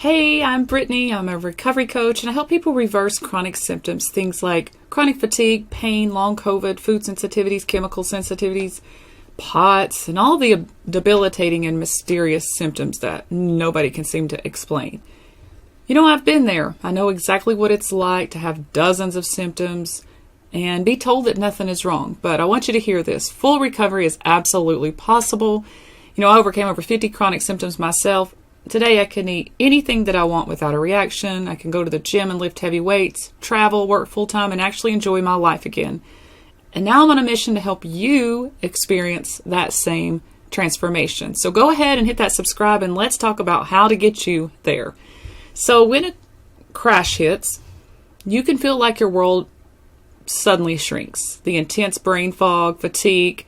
Hey, I'm Brittany. I'm a recovery coach, and I help people reverse chronic symptoms, things like chronic fatigue, pain, long COVID, food sensitivities, chemical sensitivities, POTS, and all the debilitating and mysterious symptoms that nobody can seem to explain. You know, I've been there. I know exactly what it's like to have dozens of symptoms and be told that nothing is wrong. But I want you to hear this. Full recovery is absolutely possible. You know, I overcame over 50 chronic symptoms myself. Today I can eat anything that I want without a reaction. I can go to the gym and lift heavy weights, travel, work full-time, and actually enjoy my life again. And now I'm on a mission to help you experience that same transformation. So go ahead and hit that subscribe and let's talk about how to get you there. So when a crash hits, you can feel like your world suddenly shrinks. The intense brain fog, fatigue,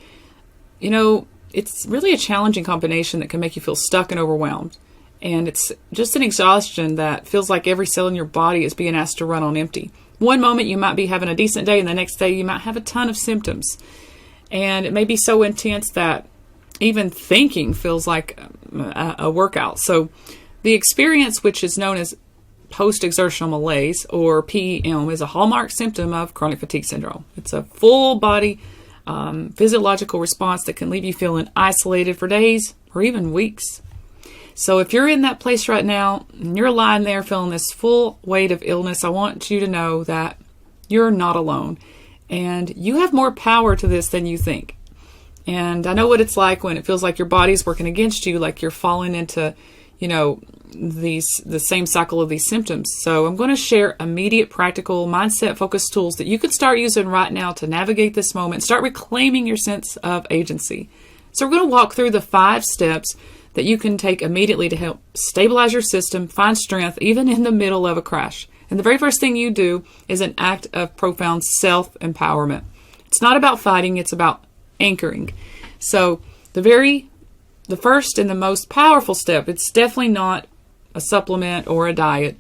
it's really a challenging combination that can make you feel stuck and overwhelmed. And it's just an exhaustion that feels like every cell in your body is being asked to run on empty. One moment you might be having a decent day, and the next day you might have a ton of symptoms. And it may be so intense that even thinking feels like a workout. So the experience, which is known as post-exertional malaise, or PEM, is a hallmark symptom of chronic fatigue syndrome. It's a full body physiological response that can leave you feeling isolated for days or even weeks. So if you're in that place right now and you're lying there feeling this full weight of illness, I want you to know that you're not alone and you have more power to this than you think. And I know what it's like when it feels like your body's working against you, like you're falling into, the same cycle of these symptoms. So I'm going to share immediate, practical, mindset-focused tools that you could start using right now to navigate this moment, start reclaiming your sense of agency. So we're going to walk through the 5 steps that you can take immediately to help stabilize your system, find strength, even in the middle of a crash. And the very first thing you do is an act of profound self-empowerment. It's not about fighting, it's about anchoring. So the first and the most powerful step, it's definitely not a supplement or a diet.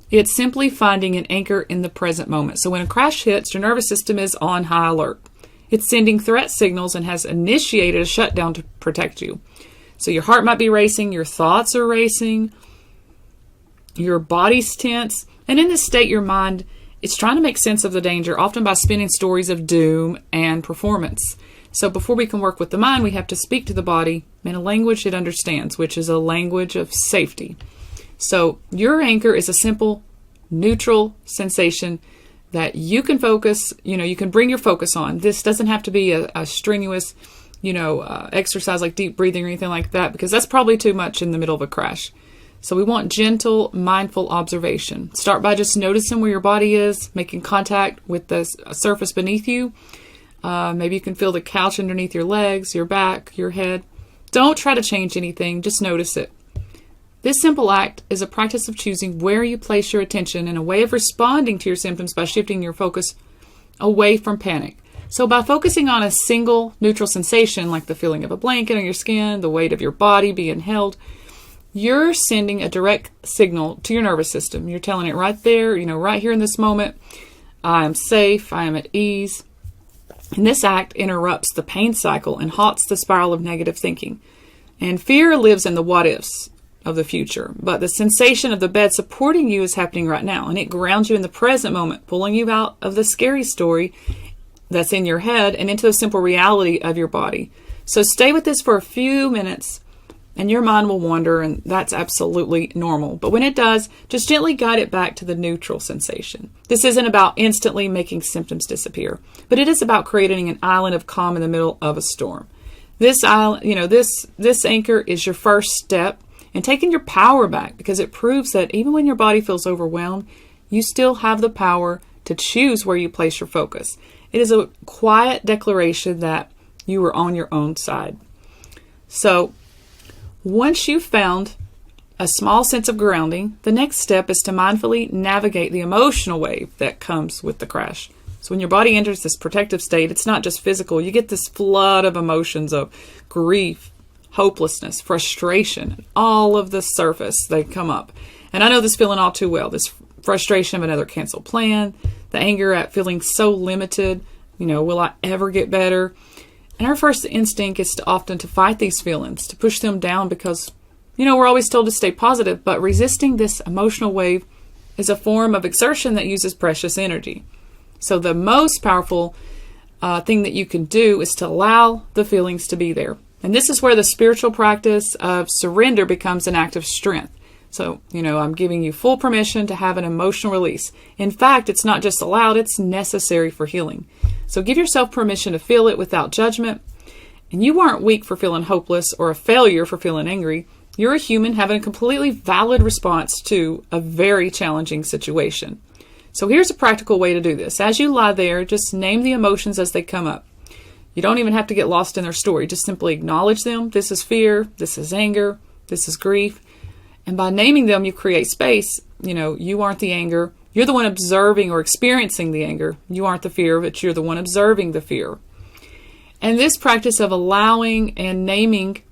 It's simply finding an anchor in the present moment. So when a crash hits, your nervous system is on high alert. It's sending threat signals and has initiated a shutdown to protect you. So your heart might be racing, your thoughts are racing, your body's tense, and in this state your mind is trying to make sense of the danger, often by spinning stories of doom and performance. So before we can work with the mind, we have to speak to the body in a language it understands, which is a language of safety. So your anchor is a simple, neutral sensation that you can focus, you can bring your focus on. This doesn't have to be a strenuous exercise like deep breathing or anything like that, because that's probably too much in the middle of a crash. So we want gentle, mindful observation. Start by just noticing where your body is, making contact with the surface beneath you. Maybe you can feel the couch underneath your legs, your back, your head. Don't try to change anything, just notice it. This simple act is a practice of choosing where you place your attention and a way of responding to your symptoms by shifting your focus away from panic. So by focusing on a single neutral sensation, like the feeling of a blanket on your skin, the weight of your body being held, you're sending a direct signal to your nervous system. You're telling it right there, right here in this moment, I am safe, I am at ease. And this act interrupts the pain cycle and halts the spiral of negative thinking. And fear lives in the what-ifs of the future, but the sensation of the bed supporting you is happening right now, and it grounds you in the present moment, pulling you out of the scary story that's in your head and into the simple reality of your body. So stay with this for a few minutes and your mind will wander, and that's absolutely normal. But when it does, just gently guide it back to the neutral sensation. This isn't about instantly making symptoms disappear, but it is about creating an island of calm in the middle of a storm. This island, this anchor is your first step in taking your power back, because it proves that even when your body feels overwhelmed, you still have the power to choose where you place your focus. It is a quiet declaration that you are on your own side. So once you've found a small sense of grounding, the next step is to mindfully navigate the emotional wave that comes with the crash. So when your body enters this protective state, it's not just physical. You get this flood of emotions of grief, hopelessness, frustration, all of the surface, they come up. And I know this feeling all too well, this frustration of another canceled plan, the anger at feeling so limited, will I ever get better? And our first instinct is to often to fight these feelings, to push them down because, We're always told to stay positive, but resisting this emotional wave is a form of exertion that uses precious energy. So the most powerful thing that you can do is to allow the feelings to be there. And this is where the spiritual practice of surrender becomes an act of strength. So, I'm giving you full permission to have an emotional release. In fact, it's not just allowed, it's necessary for healing. So give yourself permission to feel it without judgment. And you aren't weak for feeling hopeless or a failure for feeling angry. You're a human having a completely valid response to a very challenging situation. So here's a practical way to do this. As you lie there, just name the emotions as they come up. You don't even have to get lost in their story. Just simply acknowledge them. This is fear. This is anger. This is grief. And by naming them, you create space. You aren't the anger. You're the one observing or experiencing the anger. You aren't the fear, but you're the one observing the fear. And this practice of allowing and naming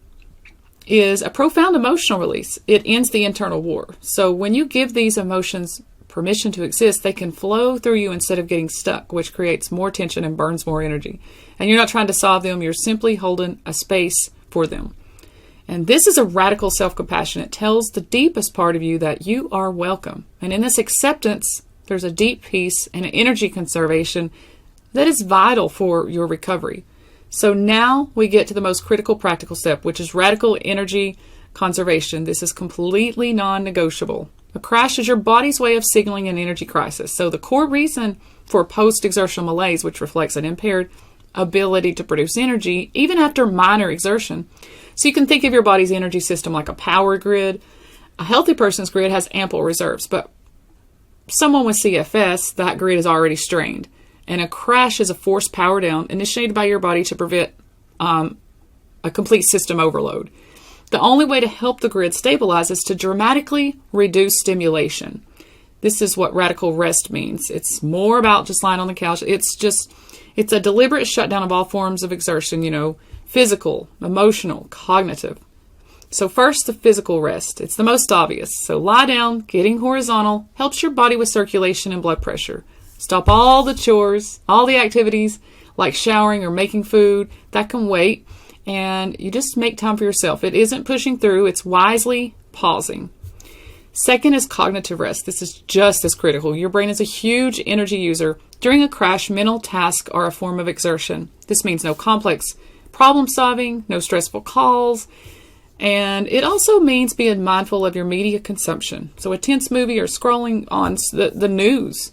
is a profound emotional release. It ends the internal war. So when you give these emotions permission to exist, they can flow through you instead of getting stuck, which creates more tension and burns more energy. And you're not trying to solve them. You're simply holding a space for them. And this is a radical self-compassion. It tells the deepest part of you that you are welcome. And in this acceptance, there's a deep peace and an energy conservation that is vital for your recovery. So now we get to the most critical practical step, which is radical energy conservation. This is completely non-negotiable. A crash is your body's way of signaling an energy crisis. So the core reason for post-exertional malaise, which reflects an impaired ability to produce energy, even after minor exertion. So you can think of your body's energy system like a power grid. A healthy person's grid has ample reserves, but someone with CFS, that grid is already strained. And a crash is a forced power down initiated by your body to prevent a complete system overload. The only way to help the grid stabilize is to dramatically reduce stimulation. This is what radical rest means. It's more about just lying on the couch. It's a deliberate shutdown of all forms of exertion, physical, emotional, cognitive. So first, the physical rest. It's the most obvious. So lie down, getting horizontal, helps your body with circulation and blood pressure. Stop all the chores, all the activities like showering or making food. That can wait. And you just make time for yourself. It isn't pushing through. It's wisely pausing. Second is cognitive rest. This is just as critical. Your brain is a huge energy user. During a crash, mental tasks are a form of exertion. This means no complex problem solving, no stressful calls, and it also means being mindful of your media consumption. So a tense movie or scrolling on the news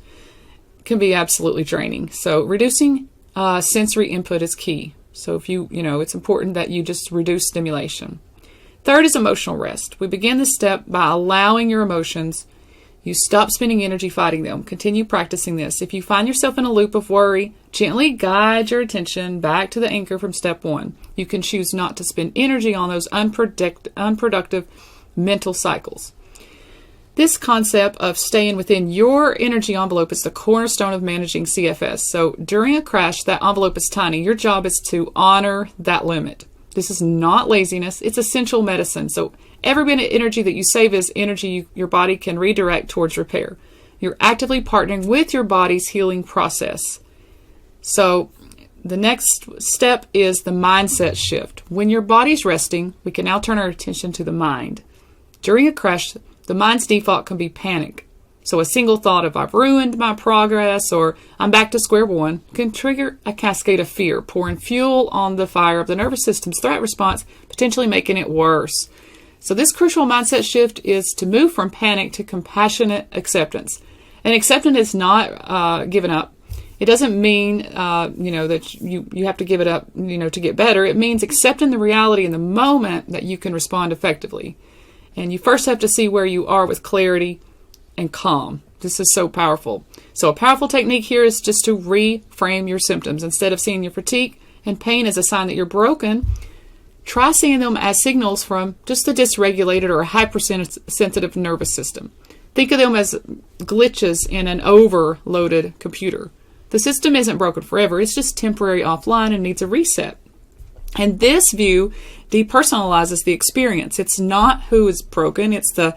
can be absolutely draining. So reducing sensory input is key. So if it's important that you just reduce stimulation. Third is emotional rest. We begin this step by allowing your emotions. You stop spending energy fighting them. Continue practicing this. If you find yourself in a loop of worry, gently guide your attention back to the anchor from step 1. You can choose not to spend energy on those unproductive mental cycles. This concept of staying within your energy envelope is the cornerstone of managing CFS. So during a crash, that envelope is tiny. Your job is to honor that limit. This is not laziness. It's essential medicine. So every bit of energy that you save is energy your body can redirect towards repair. You're actively partnering with your body's healing process. So the next step is the mindset shift. When your body's resting, we can now turn our attention to the mind. During a crash, the mind's default can be panic. So a single thought of I've ruined my progress or I'm back to square one can trigger a cascade of fear, pouring fuel on the fire of the nervous system's threat response, potentially making it worse. So this crucial mindset shift is to move from panic to compassionate acceptance. And acceptance is not giving up. It doesn't mean, that you have to give it up, to get better. It means accepting the reality in the moment that you can respond effectively. And you first have to see where you are with clarity and calm. This is so powerful. So a powerful technique here is just to reframe your symptoms. Instead of seeing your fatigue and pain as a sign that you're broken, try seeing them as signals from just a dysregulated or a hypersensitive nervous system. Think of them as glitches in an overloaded computer. The system isn't broken forever. It's just temporary offline and needs a reset. And this view depersonalizes the experience. It's not who is broken. It's the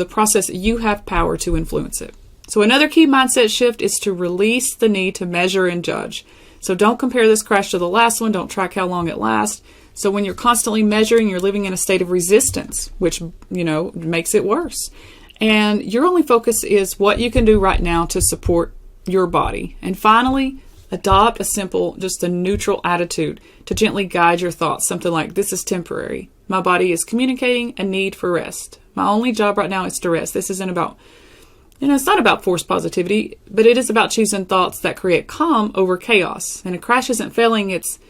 process. You have power to influence it. So another key mindset shift is to release the need to measure and judge. So don't compare this crash to the last one. Don't track how long it lasts. So when you're constantly measuring, you're living in a state of resistance, which, makes it worse. And your only focus is what you can do right now to support your body. And finally, adopt a simple, just a neutral attitude to gently guide your thoughts. Something like, this is temporary. My body is communicating a need for rest. My only job right now is to rest. This isn't about, it's not about forced positivity, but it is about choosing thoughts that create calm over chaos. And a crash isn't failing. It's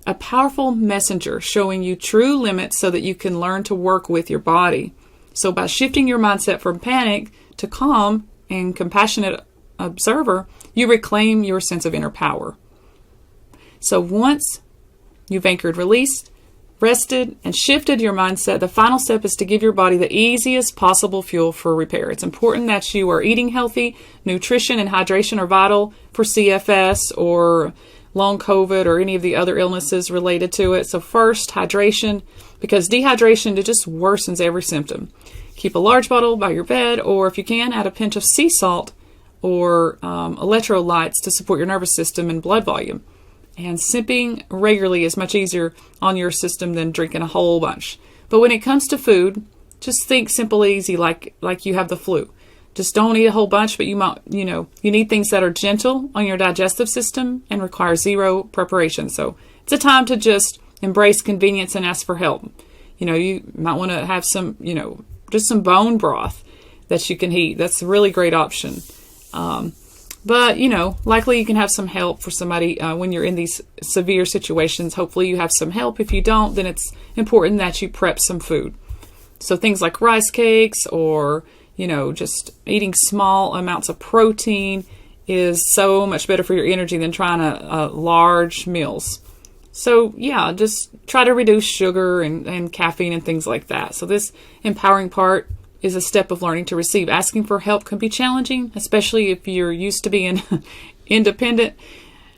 a powerful messenger showing you true limits so that you can learn to work with your body. So by shifting your mindset from panic to calm and compassionate observer, you reclaim your sense of inner power. So once you've anchored, released, rested, and shifted your mindset, the final step is to give your body the easiest possible fuel for repair. It's important that you are eating healthy. Nutrition and hydration are vital for CFS or long COVID or any of the other illnesses related to it. So first, hydration, because dehydration, it just worsens every symptom. Keep a large bottle by your bed, or if you can, add a pinch of sea salt or electrolytes to support your nervous system and blood volume. And sipping regularly is much easier on your system than drinking a whole bunch. But when it comes to food, just think simple, easy, like you have the flu. Just don't eat a whole bunch, but you need things that are gentle on your digestive system and require zero preparation. So it's a time to just embrace convenience and ask for help. You might want to have some, just some bone broth that you can heat. That's a really great option. But, likely you can have some help for somebody when you're in these severe situations. Hopefully you have some help. If you don't, then it's important that you prep some food. So things like rice cakes or, just eating small amounts of protein is so much better for your energy than trying large meals. So yeah, just try to reduce sugar and caffeine and things like that. So this empowering part is a step of learning to receive. Asking for help can be challenging, especially if you're used to being independent.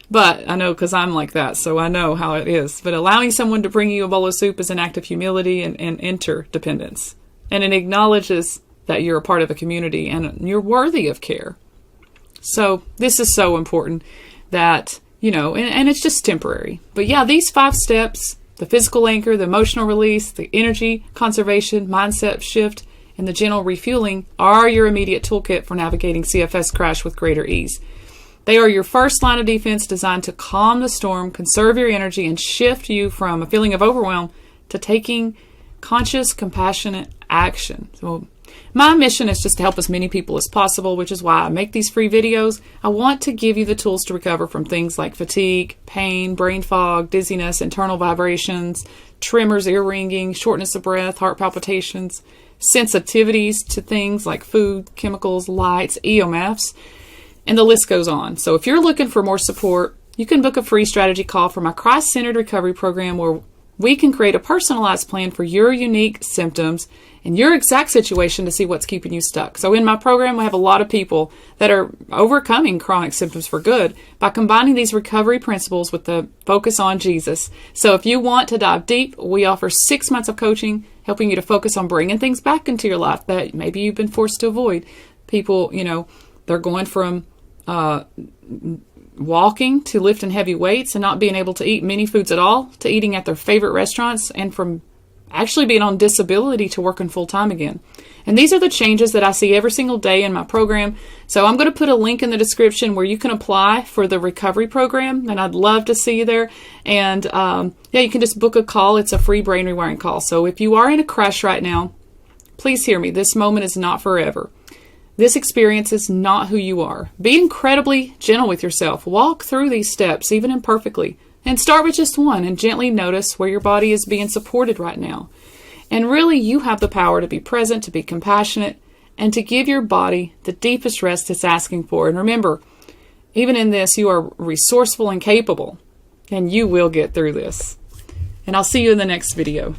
But I know, because I'm like that, so I know how it is. But allowing someone to bring you a bowl of soup is an act of humility and interdependence. And it acknowledges that you're a part of a community and you're worthy of care. So this is so important that, and it's just temporary. But yeah, these 5 steps, the physical anchor, the emotional release, the energy conservation, mindset shift, and the gentle refueling are your immediate toolkit for navigating CFS crash with greater ease. They are your first line of defense designed to calm the storm, conserve your energy, and shift you from a feeling of overwhelm to taking conscious, compassionate action. So my mission is just to help as many people as possible, which is why I make these free videos. I want to give you the tools to recover from things like fatigue, pain, brain fog, dizziness, internal vibrations, tremors, ear ringing, shortness of breath, heart palpitations, sensitivities to things like food, chemicals, lights, EMFs, and the list goes on. So if you're looking for more support, you can book a free strategy call for my Christ-centered recovery program, where we can create a personalized plan for your unique symptoms and your exact situation to see what's keeping you stuck. So in my program, we have a lot of people that are overcoming chronic symptoms for good by combining these recovery principles with the focus on Jesus. So if you want to dive deep, we offer 6 months of coaching, helping you to focus on bringing things back into your life that maybe you've been forced to avoid. People, they're going from walking to lifting heavy weights and not being able to eat many foods at all, to eating at their favorite restaurants, and from actually being on disability to working full time again. And these are the changes that I see every single day in my program. So I'm going to put a link in the description where you can apply for the recovery program, and I'd love to see you there. And you can just book a call. It's a free brain rewiring call. So if you are in a crash right now, please hear me. This moment is not forever. This experience is not who you are. Be incredibly gentle with yourself. Walk through these steps, even imperfectly, and start with just one, and gently notice where your body is being supported right now. And really, you have the power to be present, to be compassionate, and to give your body the deepest rest it's asking for. And remember, even in this, you are resourceful and capable, and you will get through this. And I'll see you in the next video.